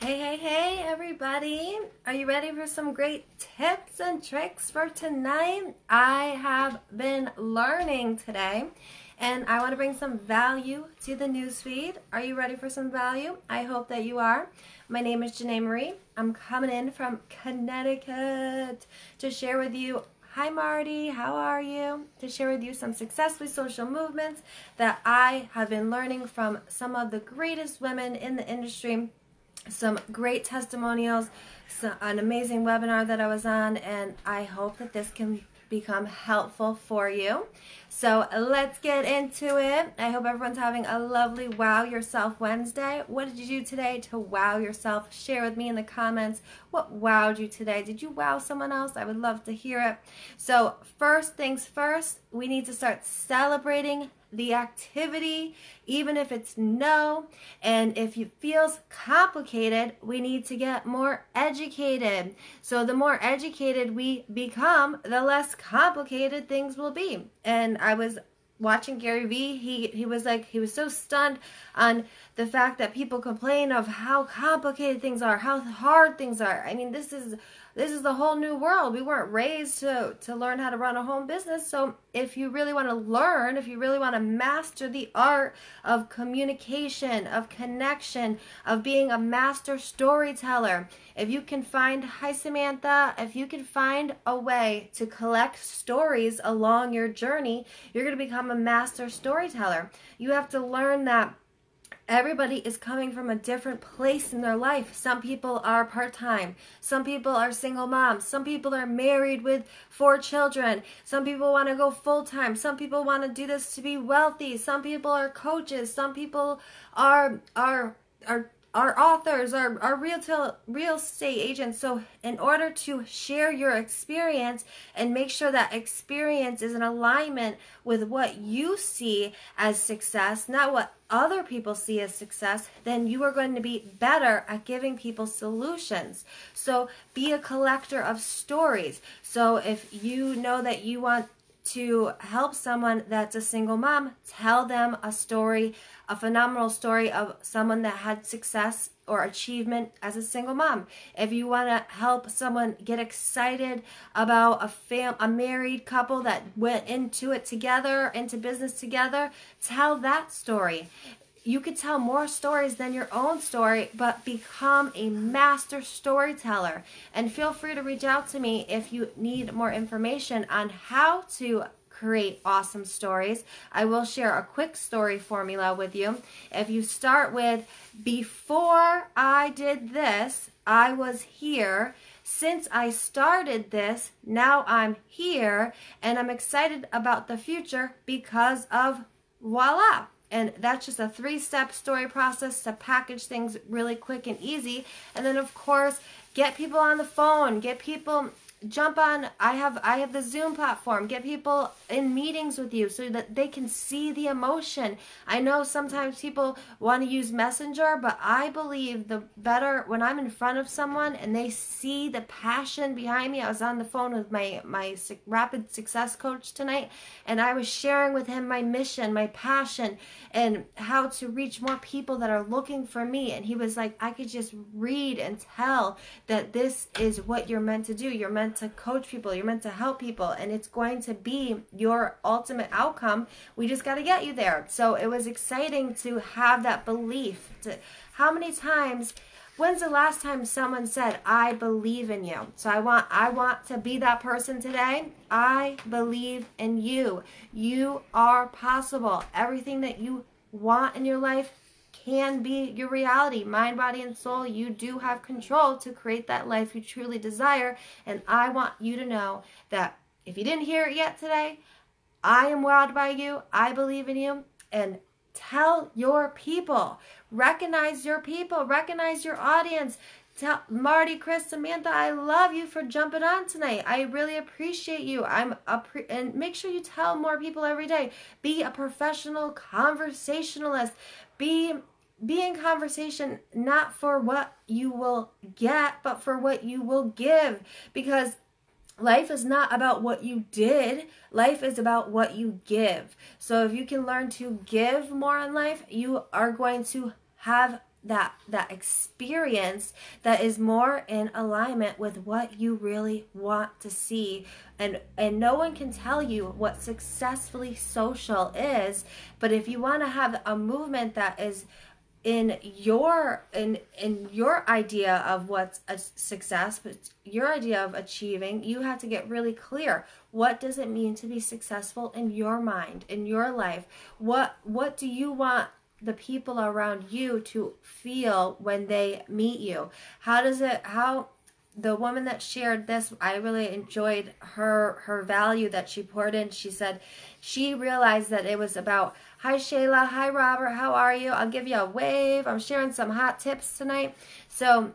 Hey, everybody. Are you ready for some great tips and tricks for tonight? I have been learning today, and I want to bring some value to the newsfeed. Are you ready for some value? I hope that you are. My name is Janae Marie. I'm coming in from Connecticut to share with you. Hi, Marty. How are you? To share with you some successful social movements that I have been learning from some of the greatest women in the industry. Some great testimonials, an amazing webinar that I was on, and I hope that this can become helpful for you. So let's get into it. I hope everyone's having a lovely Wow Yourself Wednesday. What did you do today to wow yourself? Share with me in the comments what wowed you today. Did you wow someone else? I would love to hear it. So first things first, we need to start celebrating the activity, even if it's no, and if it feels complicated, we need to get more educated. So the more educated we become, the less complicated things will be. And I was watching Gary Vee, he was so stunned on the fact that people complain of how complicated things are, how hard things are. I mean, this is the whole new world. We weren't raised to learn how to run a home business. So if you really want to learn, if you really want to master the art of communication, of connection, of being a master storyteller, if you can find, hi Samantha, if you can find a way to collect stories along your journey, you're going to become a master storyteller. You have to learn that everybody is coming from a different place in their life. Some people are part-time. Some people are single moms. Some people are married with 4 children. Some people want to go full-time. Some people want to do this to be wealthy. Some people are coaches. Some people are authors, are real estate agents. So in order to share your experience and make sure that experience is in alignment with what you see as success, not what other people see as success, then you are going to be better at giving people solutions. So be a collector of stories. So if you know that you want to help someone that's a single mom, tell them a story, a phenomenal story of someone that had success or achievement as a single mom. If you want to help someone get excited about a married couple that went into it together, into business together, tell that story. You could tell more stories than your own story, but become a master storyteller. And feel free to reach out to me if you need more information on how to create awesome stories. I will share a quick story formula with you. If you start with, before I did this, I was here. Since I started this, now I'm here, and I'm excited about the future because of voila. And that's just a 3-step story process to package things really quick and easy. And then, of course, get people on the phone, get people, jump on, I have the Zoom platform, get people in meetings with you so that they can see the emotion. I know sometimes people want to use Messenger, but I believe the better when I'm in front of someone and they see the passion behind me. I was on the phone with my rapid success coach tonight, and I was sharing with him my mission, my passion, and how to reach more people that are looking for me. And he was like, I could just read and tell that this is what you're meant to do. You're meant to coach people, you're meant to help people, and it's going to be your ultimate outcome. We just got to get you there. So it was exciting to have that belief. How many times, when's the last time someone said, I believe in you? So I want to be that person today. I believe in you. You are possible. Everything that you want in your life can be your reality. Mind, body, and soul, you do have control to create that life you truly desire. And I want you to know that if you didn't hear it yet today, I am wowed by you. I believe in you. And tell your people. Recognize your people. Recognize your audience. Tell Marty, Chris, Samantha, I love you for jumping on tonight. I really appreciate you. And make sure you tell more people every day. Be a professional conversationalist. Be in conversation not for what you will get, but for what you will give. Because life is not about what you did. Life is about what you give. So if you can learn to give more in life, you are going to have that experience that is more in alignment with what you really want to see. And no one can tell you what successfully social is, but if you want to have a movement that is in your idea of what's a success, but your idea of achieving, you have to get really clear. What does it mean to be successful in your mind, in your life? What do you want the people around you to feel when they meet you? How the woman that shared this, I really enjoyed her value that she poured in. She said she realized that it was about, hi Shayla, hi Robert, how are you? I'll give you a wave. I'm sharing some hot tips tonight. So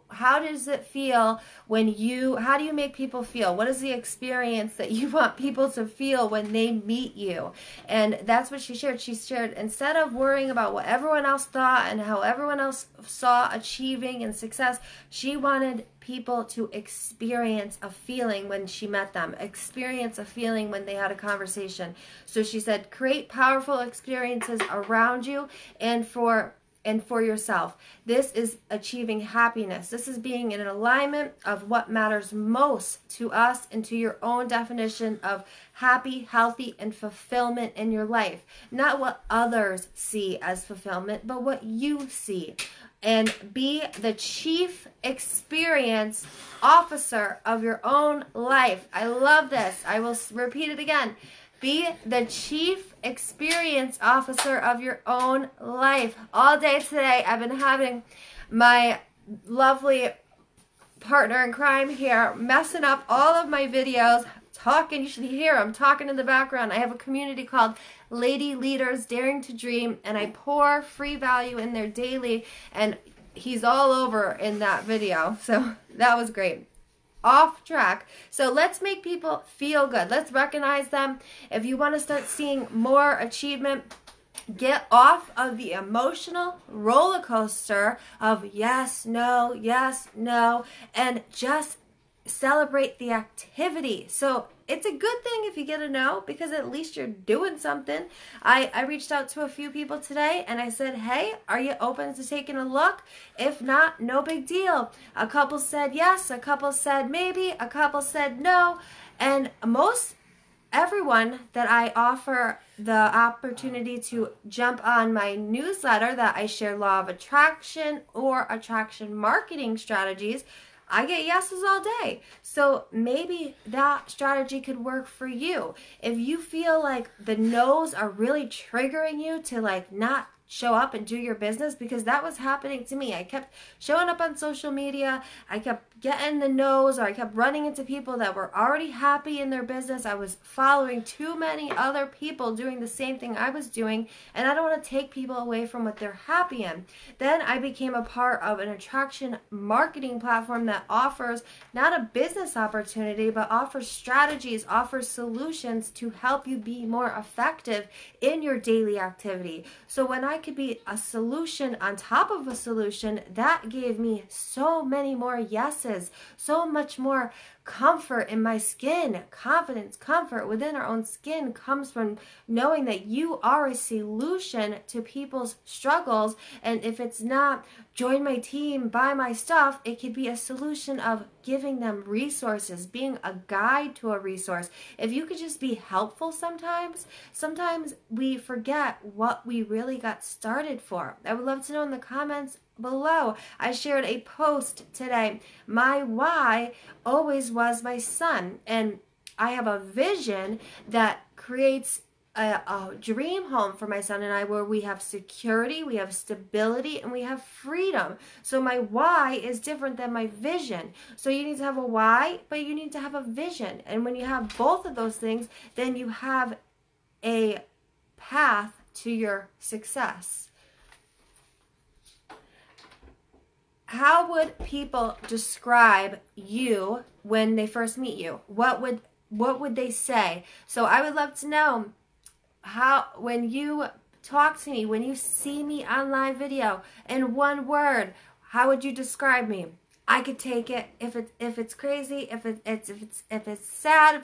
how does it feel how do you make people feel? What is the experience that you want people to feel when they meet you? And that's what she shared. She shared, instead of worrying about what everyone else thought and how everyone else saw achieving and success, she wanted people to experience a feeling when she met them, experience a feeling when they had a conversation. So she said, create powerful experiences around you and for yourself. This is achieving happiness. This is being in alignment of what matters most to us and to your own definition of happy, healthy, and fulfillment in your life. Not what others see as fulfillment, but what you see. And be the chief experience officer of your own life. I love this. I will repeat it again. Be the chief experience officer of your own life. All day today, I've been having my lovely partner in crime here messing up all of my videos, talking. You should hear him talking in the background. I have a community called Lady Leaders Daring to Dream, and I pour free value in there daily, and he's all over in that video. So that was great. Off track. So let's make people feel good. Let's recognize them. If you want to start seeing more achievement, get off of the emotional roller coaster of yes, no, and just celebrate the activity. So it's a good thing if you get a no, because at least you're doing something. I reached out to a few people today and I said, hey, are you open to taking a look? If not, no big deal. A couple said yes, a couple said maybe, a couple said no, and everyone that I offer the opportunity to jump on my newsletter that I share law of attraction or attraction marketing strategies, I get yeses all day. So maybe that strategy could work for you. If you feel like the no's are really triggering you to not show up and do your business, because that was happening to me. I kept showing up on social media. I kept getting the no's, or I kept running into people that were already happy in their business. I was following too many other people doing the same thing I was doing, and I don't want to take people away from what they're happy in. Then I became a part of an attraction marketing platform that offers not a business opportunity, but offers strategies, offers solutions to help you be more effective in your daily activity. So when I could be a solution on top of a solution, that gave me so many more yeses, so much more comfort in my skin. Confidence, comfort within our own skin comes from knowing that you are a solution to people's struggles. And if it's not join my team, buy my stuff, it could be a solution of giving them resources, being a guide to a resource. If you could just be helpful sometimes we forget what we really got started for. I would love to know in the comments below. I shared a post today. My why always was my son, and I have a vision that creates a dream home for my son and I, where we have security, we have stability, and we have freedom. So my why is different than my vision. So you need to have a why, but you need to have a vision. And when you have both of those things, then you have a path to your success. How would people describe you when they first meet you? What would they say? So I would love to know how, when you talk to me, when you see me on live video, in one word, how would you describe me? I could take it if it's crazy, if it's sad,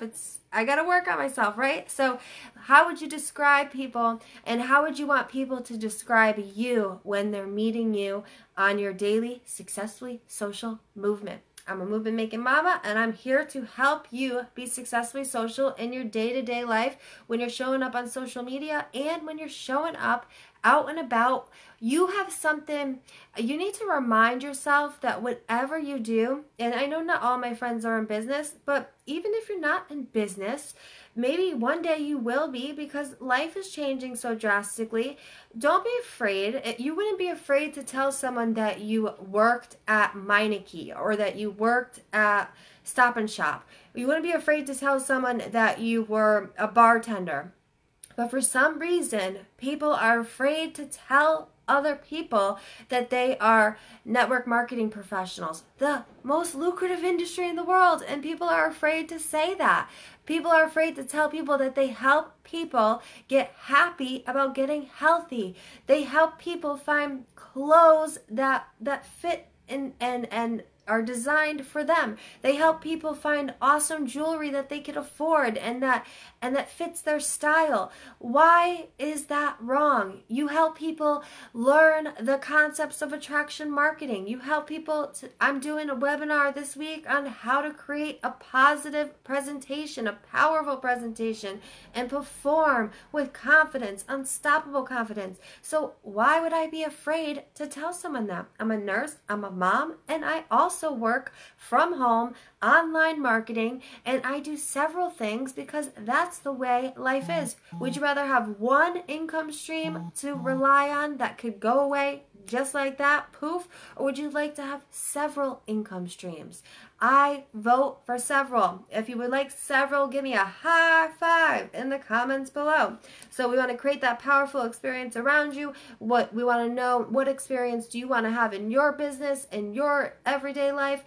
I got to work on myself, right? So how would you describe people, and how would you want people to describe you when they're meeting you on your daily successfully social movement? I'm a movement making mama, and I'm here to help you be successfully social in your day-to-day life when you're showing up on social media and when you're showing up out and about. You have something, you need to remind yourself that whatever you do, and I know not all my friends are in business, but even if you're not in business, maybe one day you will be, because life is changing so drastically. Don't be afraid. You wouldn't be afraid to tell someone that you worked at Meineke or that you worked at Stop and Shop. You wouldn't be afraid to tell someone that you were a bartender. But for some reason, people are afraid to tell other people that they are network marketing professionals, the most lucrative industry in the world, and people are afraid to say that. People are afraid to tell people that they help people get happy about getting healthy. They help people find clothes that fit and are designed for them. They help people find awesome jewelry that they can afford and that fits their style. Why is that wrong? You help people learn the concepts of attraction marketing. You help people I'm doing a webinar this week on how to create a positive presentation, a powerful presentation, and perform with confidence, unstoppable confidence. So why would I be afraid to tell someone that? I'm a nurse, I'm a mom, and I also work from home, online marketing, and I do several things because that's the way life is. Would you rather have one income stream to rely on that could go away just like that, poof, or would you like to have several income streams? I vote for several. If you would like several, give me a high five in the comments below. So we want to create that powerful experience around you. What we want to know, what experience do you want to have in your business, in your everyday life?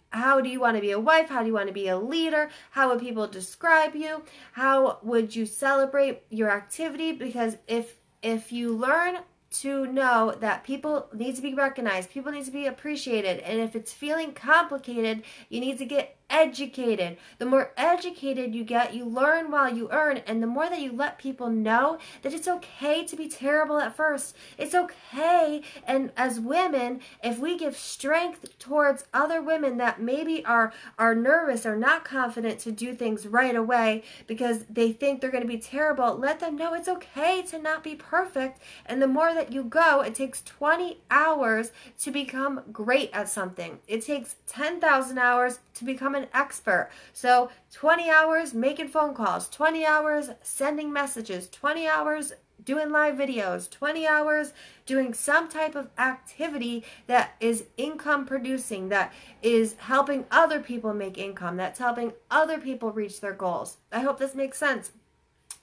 How do you want to be a wife? How do you want to be a leader? How would people describe you? How would you celebrate your activity? Because if you learn to know that people need to be recognized, people need to be appreciated, and if it's feeling complicated, you need to get educated. The more educated you get, you learn while you earn, and the more that you let people know that it's okay to be terrible at first. It's okay, and as women, if we give strength towards other women that maybe are nervous or not confident to do things right away because they think they're going to be terrible, let them know it's okay to not be perfect. And the more that you go, it takes 20 hours to become great at something. It takes 10,000 hours to become an expert. So 20 hours making phone calls, 20 hours sending messages, 20 hours doing live videos, 20 hours doing some type of activity that is income producing, that is helping other people make income, that's helping other people reach their goals. I hope this makes sense.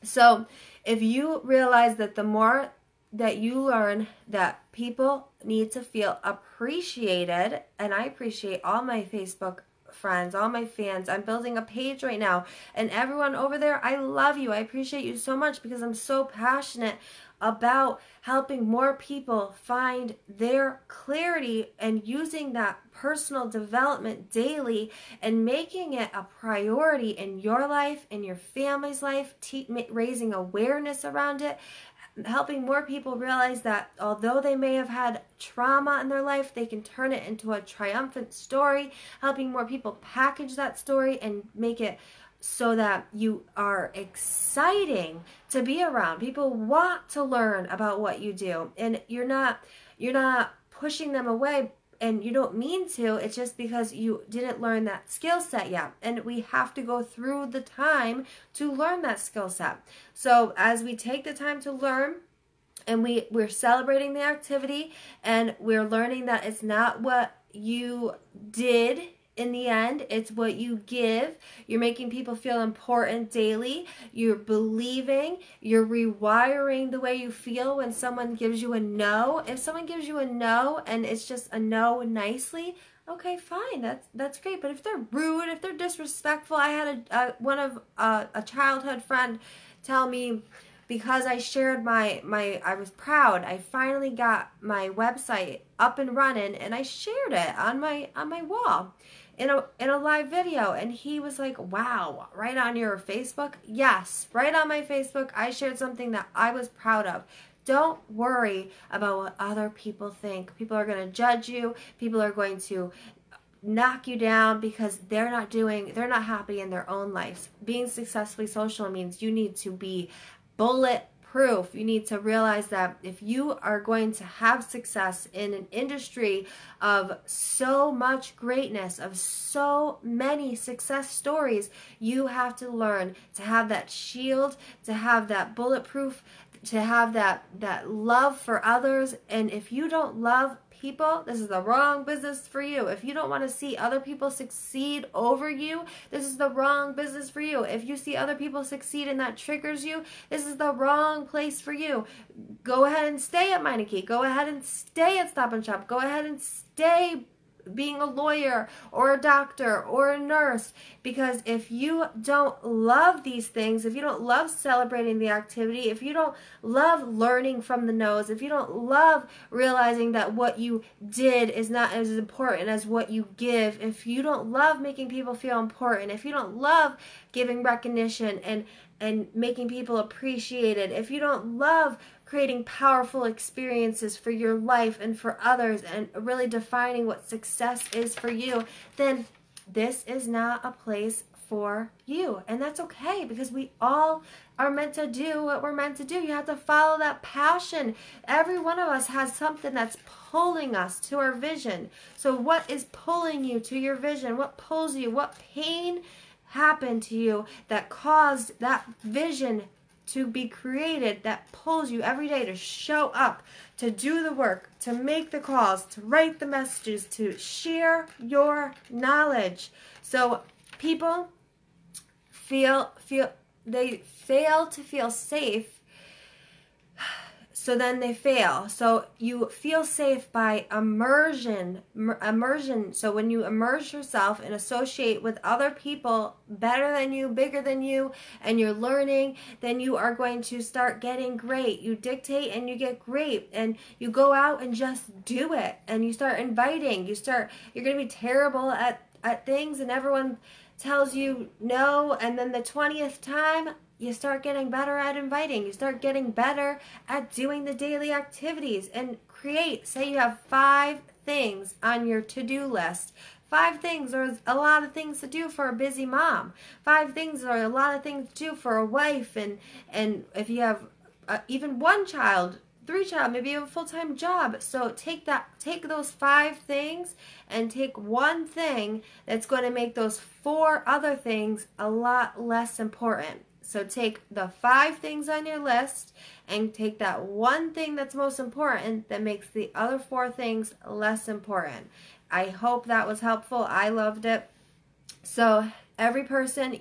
So if you realize that the more that you learn that people need to feel appreciated, and I appreciate all my Facebook friends, all my fans. I'm building a page right now, and everyone over there, I love you. I appreciate you so much because I'm so passionate about helping more people find their clarity and using that personal development daily and making it a priority in your life, in your family's life, raising awareness around it, helping more people realize that although they may have had trauma in their life, they can turn it into a triumphant story, helping more people package that story and make it so that you are exciting to be around. People want to learn about what you do, and you're not pushing them away, and you don't mean to. It's just because you didn't learn that skill set yet, and we have to go through the time to learn that skill set. So as we take the time to learn, and we're celebrating the activity, and we're learning that it's not what you did in the end, it's what you give. You're making people feel important daily. You're believing. You're rewiring the way you feel when someone gives you a no. If someone gives you a no and it's just a no nicely, okay, fine, that's great. But if they're rude, if they're disrespectful, I had a childhood friend tell me because I shared I was proud. I finally got my website up and running, and I shared it on my wall in a live video, and he was like, "Wow, right on your Facebook?" Yes, right on my Facebook, I shared something that I was proud of. Don't worry about what other people think. People are going to judge you. People are going to knock you down because they're not happy in their own lives. Being successfully social means you need to be bulletproof. You need to realize that if you are going to have success in an industry of so much greatness, of so many success stories, you have to learn to have that shield, to have that bulletproof, to have that love for others. And if you don't love people, this is the wrong business for you. If you don't want to see other people succeed over you, this is the wrong business for you. If you see other people succeed and that triggers you, this is the wrong place for you. Go ahead and stay at Meineke. Go ahead and stay at Stop and Shop. Go ahead and stay being a lawyer or a doctor or a nurse, because if you don't love these things, if you don't love celebrating the activity, if you don't love learning from the no's, if you don't love realizing that what you did is not as important as what you give, if you don't love making people feel important, if you don't love giving recognition and making people appreciated, if you don't love creating powerful experiences for your life and for others and really defining what success is for you, then this is not a place for you. And that's okay, because we all are meant to do what we're meant to do. You have to follow that passion. Every one of us has something that's pulling us to our vision. So what is pulling you to your vision? What pulls you? What pain happened to you that caused that vision to be created, that pulls you every day to show up, to do the work, to make the calls, to write the messages, to share your knowledge? So people they fail to feel safe, so then they fail. So you feel safe by immersion. So when you immerse yourself and associate with other people better than you, bigger than you, and you're learning, then you are going to start getting great. You dictate and you get great, and you go out and just do it, and you start inviting. You're going to be terrible at things, and everyone tells you no, and then the 20th time, you start getting better at inviting. You start getting better at doing the daily activities and create. Say you have 5 things on your to-do list. 5 things are a lot of things to do for a busy mom. 5 things are a lot of things to do for a wife. And if you have even 1 child, 3 child, maybe you have a full-time job. So take those 5 things and take 1 thing that's going to make those 4 other things a lot less important. So take the 5 things on your list and take that 1 thing that's most important that makes the other 4 things less important. I hope that was helpful. I loved it. So every person,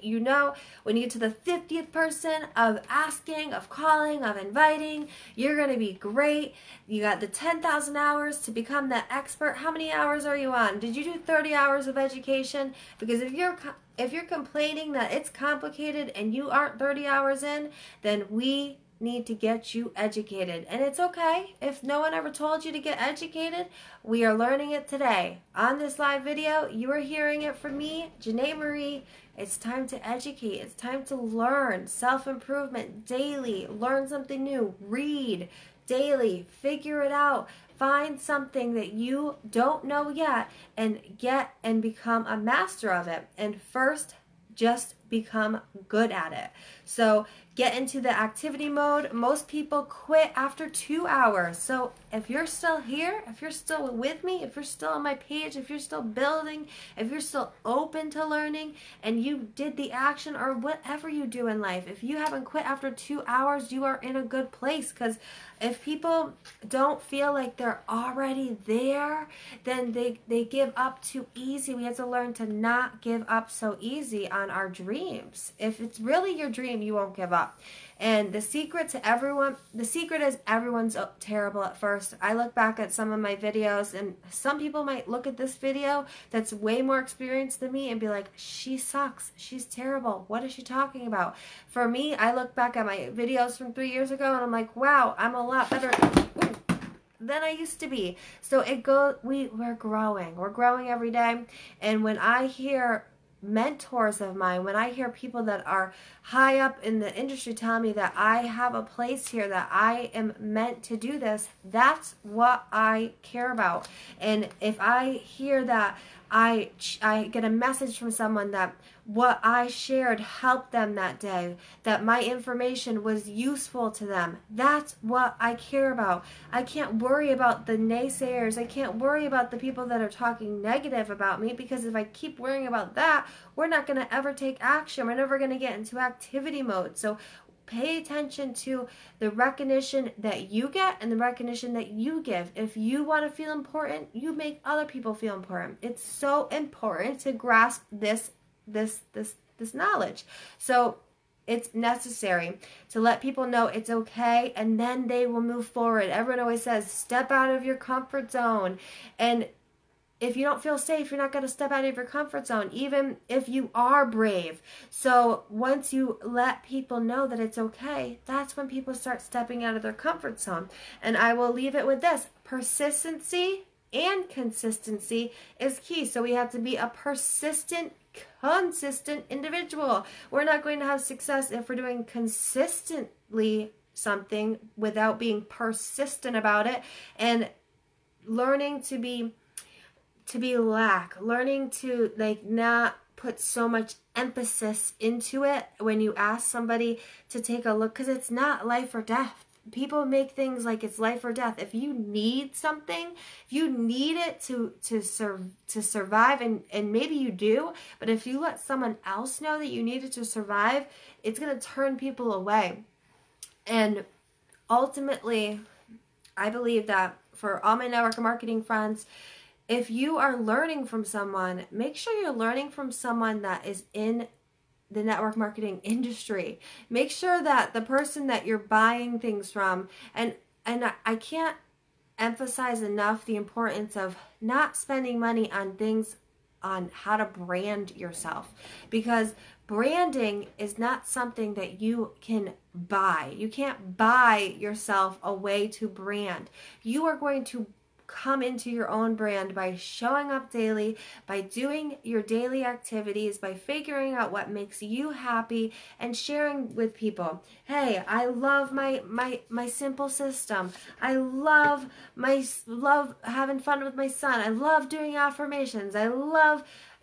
when you get to the 50th person of asking, of calling, of inviting, you're going to be great. You got the 10,000 hours to become that expert. How many hours are you on? Did you do 30 hours of education? Because if you're complaining that it's complicated and you aren't 30 hours in, then we need to get you educated. And it's okay if no one ever told you to get educated. We are learning it today. On this live video, you are hearing it from me, Janae Marie. It's time to educate. It's time to learn. Self-improvement daily. Learn something new. Read daily. Figure it out. Find something that you don't know yet and get and become a master of it. And first, just become good at it. So get into the activity mode. Most people quit after 2 hours. So if you're still here, if you're still with me, if you're still on my page, if you're still building, if you're still open to learning, and you did the action or whatever you do in life, if you haven't quit after 2 hours, you are in a good place. Because if people don't feel like they're already there, then they give up too easy. We have to learn to not give up so easy on our dreams. dreams. If it's really your dream, you won't give up. And the secret is everyone's terrible at first. I look back at some of my videos, and some people might look at this video that's way more experienced than me and be like, she sucks, she's terrible, what is she talking about? For me, I look back at my videos from 3 years ago and I'm like, wow, I'm a lot better than I used to be. So we're growing every day. And when I hear mentors of mine, when I hear people that are high up in the industry tell me that I have a place here, that I am meant to do this, that's what I care about. And if I hear that I get a message from someone that what I shared helped them that day, that my information was useful to them, that's what I care about. I can't worry about the naysayers. I can't worry about the people that are talking negative about me, because if I keep worrying about that, we're not going to ever take action. We're never going to get into activity mode. So pay attention to the recognition that you get and the recognition that you give. If you want to feel important, you make other people feel important. It's so important to grasp this knowledge. So it's necessary to let people know it's okay, and then they will move forward. Everyone always says, step out of your comfort zone. And if you don't feel safe, you're not going to step out of your comfort zone, even if you are brave. So once you let people know that it's okay, that's when people start stepping out of their comfort zone. And I will leave it with this. Persistency and consistency is key. So we have to be a persistent, consistent individual. We're not going to have success if we're doing consistently something without being persistent about it, and learning to be learning to not put so much emphasis into it when you ask somebody to take a look, because it's not life or death. People make things like it's life or death. If you need something, if you need it to survive, and maybe you do, but if you let someone else know that you need it to survive, it's going to turn people away. And ultimately, I believe that for all my network marketing friends, if you are learning from someone, make sure you're learning from someone that is in the network marketing industry. Make sure that the person that you're buying things from, and I can't emphasize enough the importance of not spending money on things on how to brand yourself, because branding is not something that you can buy. You can't buy yourself a way to brand. You are going to come into your own brand by showing up daily, by doing your daily activities, by figuring out what makes you happy and sharing with people. Hey, I love my simple system. I love having fun with my son. I love doing affirmations.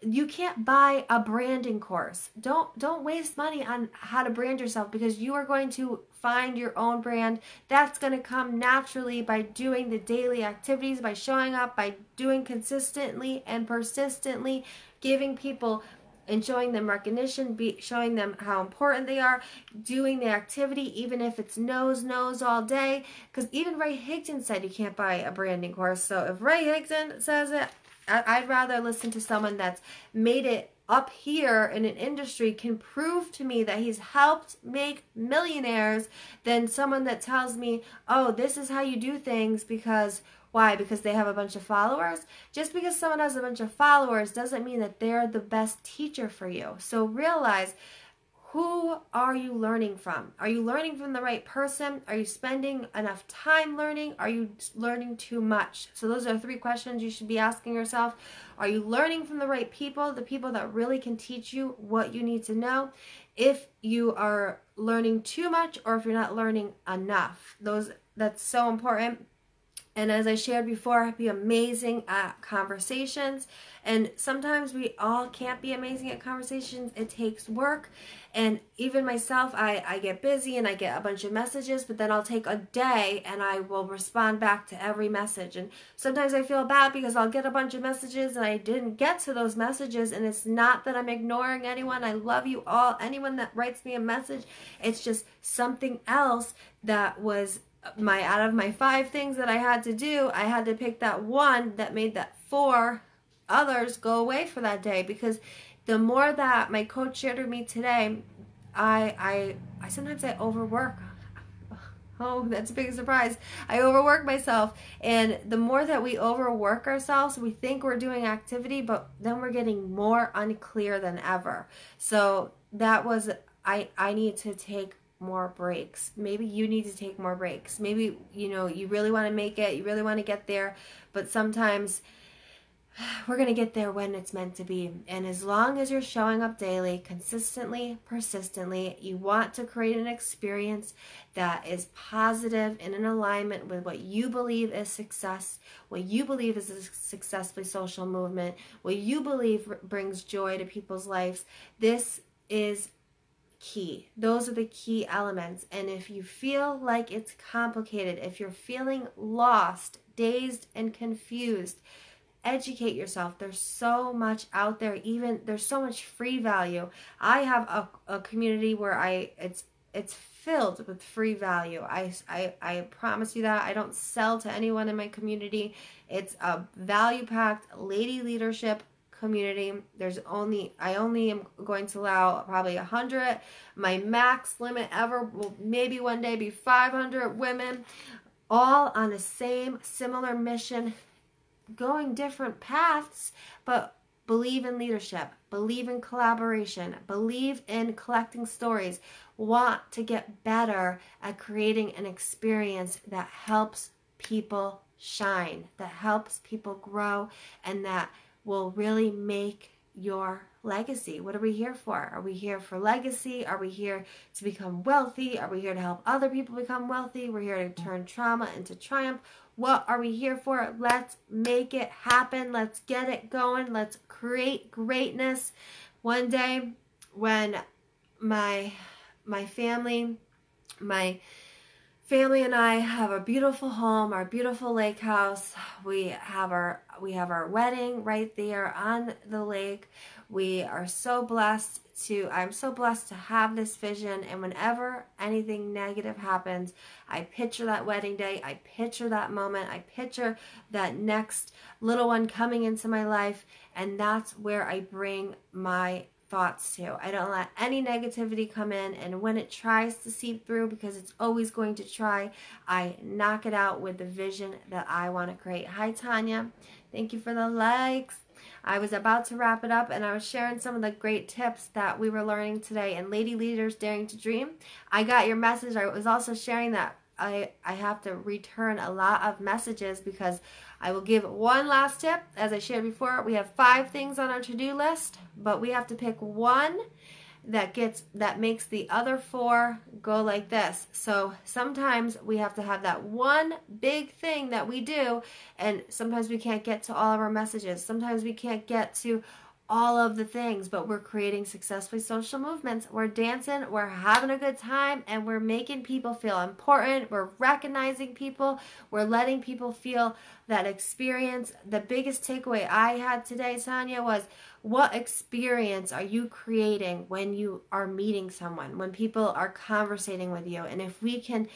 You can't buy a branding course. Don't waste money on how to brand yourself, because you are going to find your own brand. That's going to come naturally by doing the daily activities, by showing up, by doing consistently and persistently, giving people and showing them recognition, showing them how important they are, doing the activity, even if it's no's all day. Because even Ray Higdon said you can't buy a branding course. So if Ray Higdon says it, I'd rather listen to someone that's made it up here in an industry, can prove to me that he's helped make millionaires, than someone that tells me, oh, this is how you do things. Because why? Because they have a bunch of followers? Just because someone has a bunch of followers doesn't mean that they're the best teacher for you. So realize, who are you learning from? Are you learning from the right person? Are you spending enough time learning? Are you learning too much? So those are 3 questions you should be asking yourself. Are you learning from the right people, the people that really can teach you what you need to know? If you are learning too much, or if you're not learning enough, that's so important. And as I shared before, be amazing at conversations. And sometimes we all can't be amazing at conversations. It takes work. And even myself, I get busy and I get a bunch of messages, but then I'll take a day and I will respond back to every message. And sometimes I feel bad because I'll get a bunch of messages and I didn't get to those messages. And it's not that I'm ignoring anyone. I love you all. Anyone that writes me a message, it's just something else that was out of my 5 things that I had to do, I had to pick that one that made that 4 others go away for that day, because the more that my coach shared with me today, I sometimes I overwork. Oh, that's a big surprise. I overwork myself. And the more that we overwork ourselves, we think we're doing activity, but then we're getting more unclear than ever. So that was, I need to take more breaks. Maybe you need to take more breaks. Maybe, you really want to make it, you really want to get there, but sometimes we're going to get there when it's meant to be. And as long as you're showing up daily, consistently, persistently, you want to create an experience that is positive and in alignment with what you believe is success, what you believe is a successful social movement, what you believe brings joy to people's lives. This is key. Those are the key elements. And if you feel like it's complicated, if you're feeling lost, dazed, and confused, educate yourself. There's so much out there. Even there's so much free value. I have a community where it's filled with free value. I promise you that. I don't sell to anyone in my community. It's a value-packed lady leadership community. I only am going to allow probably 100. My max limit ever will maybe one day be 500 women, all on the same similar mission, going different paths, but believe in leadership, believe in collaboration, believe in collecting stories, want to get better at creating an experience that helps people shine, that helps people grow, and that will really make your legacy. What are we here for? Are we here for legacy? Are we here to become wealthy? Are we here to help other people become wealthy? We're here to turn trauma into triumph. What are we here for? Let's make it happen. Let's get it going. Let's create greatness. One day when my family and I have a beautiful home, our beautiful lake house. We have our wedding right there on the lake. We are so blessed I'm so blessed to have this vision, and whenever anything negative happens, I picture that wedding day, I picture that moment, I picture that next little one coming into my life, and that's where I bring my thoughts to. I don't let any negativity come in, and when it tries to seep through, because it's always going to try, I knock it out with the vision that I want to create. Hi, Tanya. Thank you for the likes. I was about to wrap it up, and I was sharing some of the great tips that we were learning today in Lady Leaders Daring to Dream. I got your message. I was also sharing that I have to return a lot of messages, because I will give one last tip. As I shared before, we have 5 things on our to-do list, but we have to pick one that makes the other 4 go like this. So sometimes we have to have that one big thing that we do, and sometimes we can't get to all of our messages. Sometimes we can't get to all of the things, but we're creating successfully social movements. We're dancing, we're having a good time, and we're making people feel important. We're recognizing people. We're letting people feel that experience. The biggest takeaway I had today, Sonia, was what experience are you creating when you are meeting someone, when people are conversating with you? And if we can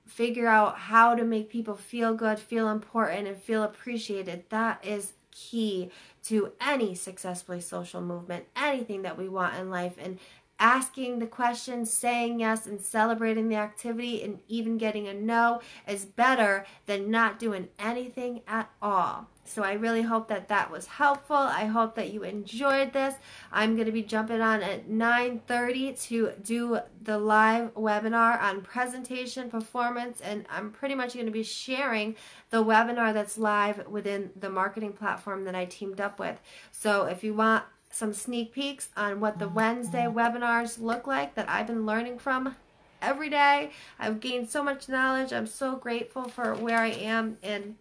figure out how to make people feel good, feel important, and feel appreciated, that is key to any successfully social movement, anything that we want in life. And asking the questions, saying yes, and celebrating the activity, and even getting a no is better than not doing anything at all. So I really hope that that was helpful. I hope that you enjoyed this. I'm going to be jumping on at 9:30 to do the live webinar on presentation performance, and I'm pretty much going to be sharing the webinar that's live within the marketing platform that I teamed up with. So if you want some sneak peeks on what the Wednesday webinars look like that I've been learning from every day, I've gained so much knowledge. I'm so grateful for where I am and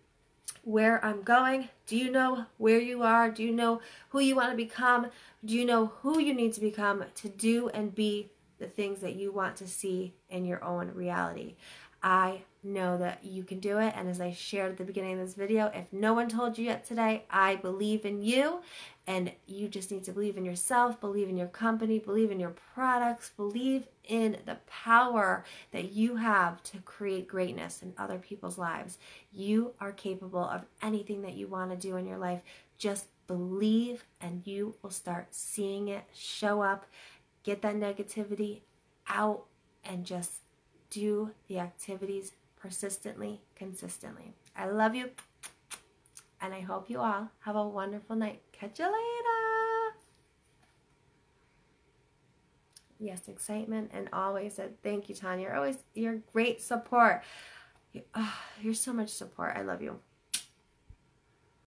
where I'm going. Do you know where you are? Do you know who you want to become? Do you know who you need to become to do and be the things that you want to see in your own reality? I know that you can do it, and as I shared at the beginning of this video, if no one told you yet today, I believe in you, and you just need to believe in yourself, believe in your company, believe in your products, believe in the power that you have to create greatness in other people's lives. You are capable of anything that you want to do in your life. Just believe, and you will start seeing it show up. Get that negativity out and just do the activities persistently, consistently. I love you, and I hope you all have a wonderful night. Catch you later. Yes, excitement, and always thank you, Tanya. You're great support. You're so much support. I love you.